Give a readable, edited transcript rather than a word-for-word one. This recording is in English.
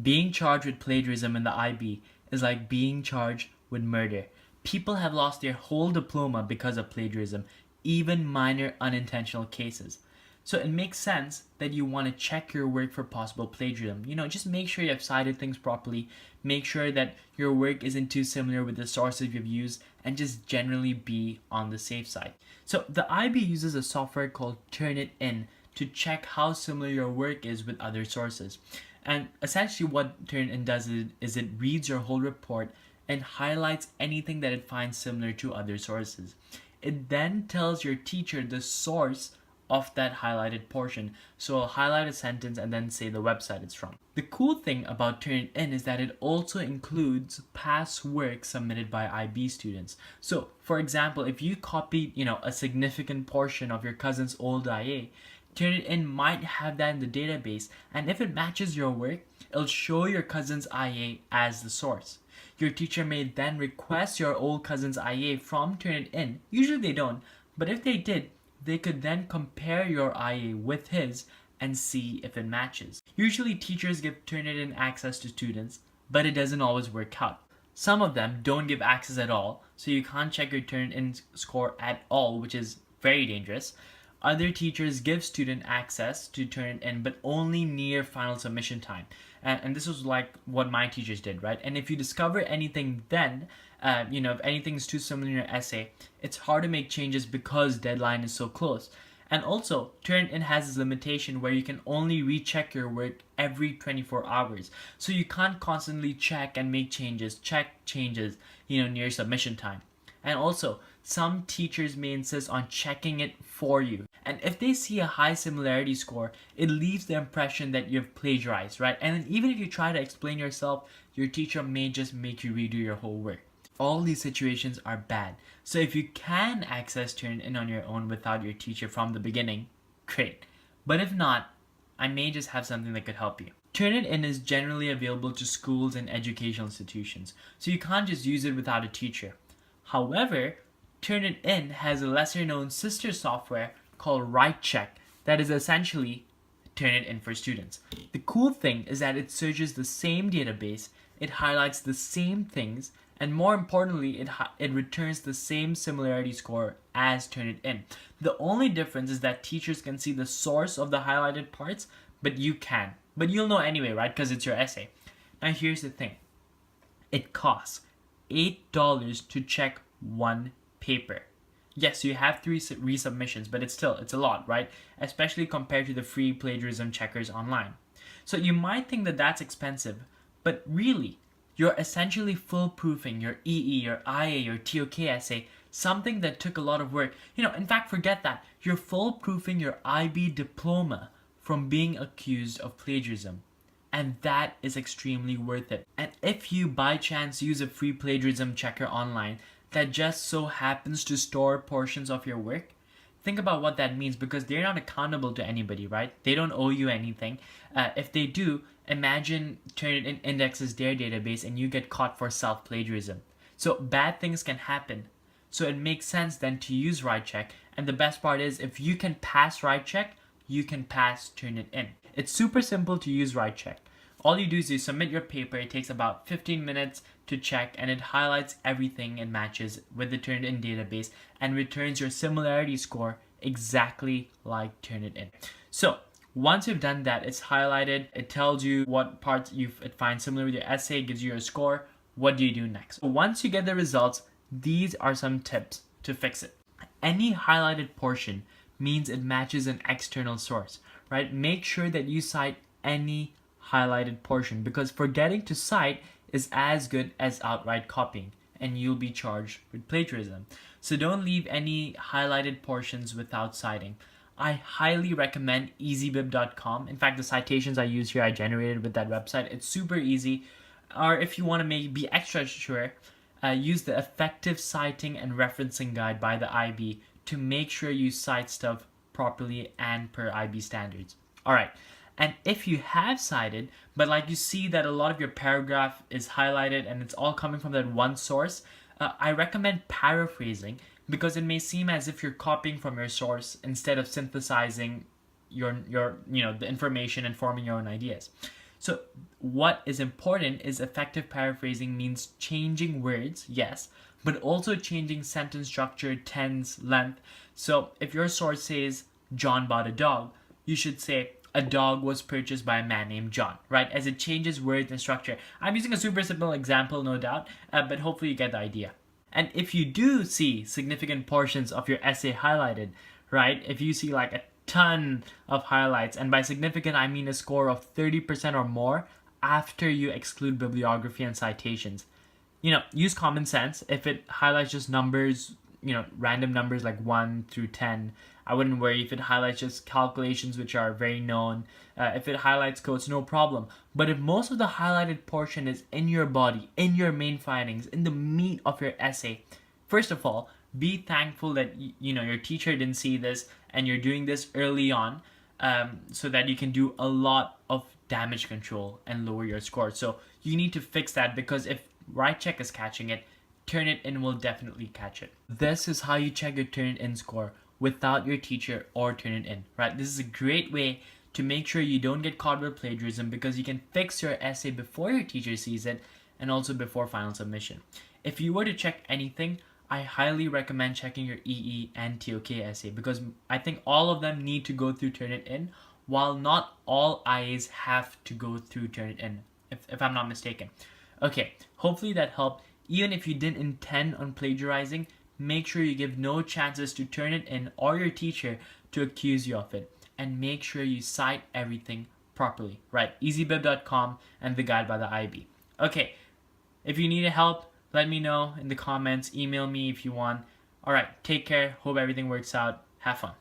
Being charged with plagiarism in the IB is like being charged with murder. People have lost their whole diploma because of plagiarism, even minor unintentional cases. So it makes sense that you want to check your work for possible plagiarism. Just make sure you have cited things properly, make sure that your work isn't too similar with the sources you've used, and just generally be on the safe side. So the IB uses a software called Turnitin to check how similar your work is with other sources. And essentially what Turnitin does is it reads your whole report and highlights anything that it finds similar to other sources. It then tells your teacher the source of that highlighted portion. So I'll highlight a sentence and then say the website it's from. The cool thing about Turnitin is that it also includes past work submitted by IB students. So for example, if you copied, a significant portion of your cousin's old IA, Turnitin might have that in the database, and if it matches your work, it'll show your cousin's IA as the source. Your teacher may then request your old cousin's IA from Turnitin. Usually they don't, but if they did, they could then compare your IA with his and see if it matches. Usually teachers give Turnitin access to students, but it doesn't always work out. Some of them don't give access at all, so you can't check your Turnitin score at all, which is very dangerous. Other teachers give student access to Turnitin, but only near final submission time. And this was like what my teachers did, right? And if you discover anything then, if anything's too similar in your essay, it's hard to make changes because deadline is so close. And also, Turnitin has this limitation where you can only recheck your work every 24 hours. So you can't constantly check and make changes, near submission time. And also, some teachers may insist on checking it for you. And if they see a high similarity score, it leaves the impression that you've plagiarized, right? And then even if you try to explain yourself, your teacher may just make you redo your whole work. All these situations are bad. So if you can access Turnitin on your own without your teacher from the beginning, great. But if not, I may just have something that could help you. Turnitin is generally available to schools and educational institutions, so you can't just use it without a teacher. However, Turnitin has a lesser known sister software called WriteCheck that is essentially Turnitin for students. The cool thing is that it searches the same database, it highlights the same things, and more importantly, it returns the same similarity score as Turnitin. The only difference is that teachers can see the source of the highlighted parts, but you can. But you'll know anyway, right? Because it's your essay. Now here's the thing. It costs $8 to check one paper. Yes, you have 3 resubmissions, but it's a lot, right? Especially compared to the free plagiarism checkers online. So you might think that that's expensive, but really, you're essentially foolproofing your EE, your IA, your TOK essay, something that took a lot of work. In fact, forget that. You're foolproofing your IB diploma from being accused of plagiarism. And that is extremely worth it. And if you by chance use a free plagiarism checker online that just so happens to store portions of your work, think about what that means, because they're not accountable to anybody, right? They don't owe you anything. If they do, imagine Turnitin indexes their database and you get caught for self-plagiarism. So bad things can happen. So it makes sense then to use WriteCheck. And the best part is, if you can pass WriteCheck, you can pass Turnitin. It's super simple to use WriteCheck. All you do is you submit your paper. It takes about 15 minutes to check, and it highlights everything and matches with the Turnitin database and returns your similarity score exactly like Turnitin. So once you've done that, it's highlighted. It tells you what parts it finds similar with your essay, gives you your score. What do you do next? Once you get the results, these are some tips to fix it. Any highlighted portion means it matches an external source, right? Make sure that you cite any highlighted portion, because forgetting to cite is as good as outright copying, and you'll be charged with plagiarism. So don't leave any highlighted portions without citing. I highly recommend easybib.com. In fact, the citations I use here I generated with that website. It's super easy. Or if you want to be extra sure, use the Effective Citing and Referencing Guide by the IB to make sure you cite stuff properly and per IB standards. Alright, and if you have cited, but like you see that a lot of your paragraph is highlighted and it's all coming from that one source, I recommend paraphrasing, because it may seem as if you're copying from your source instead of synthesizing the information and forming your own ideas. So what is important is effective paraphrasing means changing words, yes, but also changing sentence structure, tense, length. So if your source says John bought a dog, you should say a dog was purchased by a man named John, right? As it changes words and structure. I'm using a super simple example, no doubt, but hopefully you get the idea. And if you do see significant portions of your essay highlighted, right? If you see like a ton of highlights, and by significant I mean a score of 30% or more after you exclude bibliography and citations, use common sense. If it highlights just numbers, random numbers like 1 through 10, I wouldn't worry. If it highlights just calculations which are very known, if it highlights quotes, no problem. But if most of the highlighted portion is in your body, in your main findings, in the meat of your essay, first of all, be thankful that your teacher didn't see this and you're doing this early on, so that you can do a lot of damage control and lower your score. So you need to fix that, because if WriteCheck is catching it, Turnitin will definitely catch it. This is how you check your Turnitin score without your teacher or Turnitin, right? This is a great way to make sure you don't get caught with plagiarism, because you can fix your essay before your teacher sees it and also before final submission. If you were to check anything, I highly recommend checking your EE and TOK essay, because I think all of them need to go through Turnitin, while not all IAs have to go through Turnitin, if I'm not mistaken. Okay, hopefully that helped. Even if you didn't intend on plagiarizing, make sure you give no chances to Turnitin or your teacher to accuse you of it. And make sure you cite everything properly, right? easybib.com and the guide by the IB. Okay, if you need help, let me know in the comments. Email me if you want. Alright, take care. Hope everything works out. Have fun.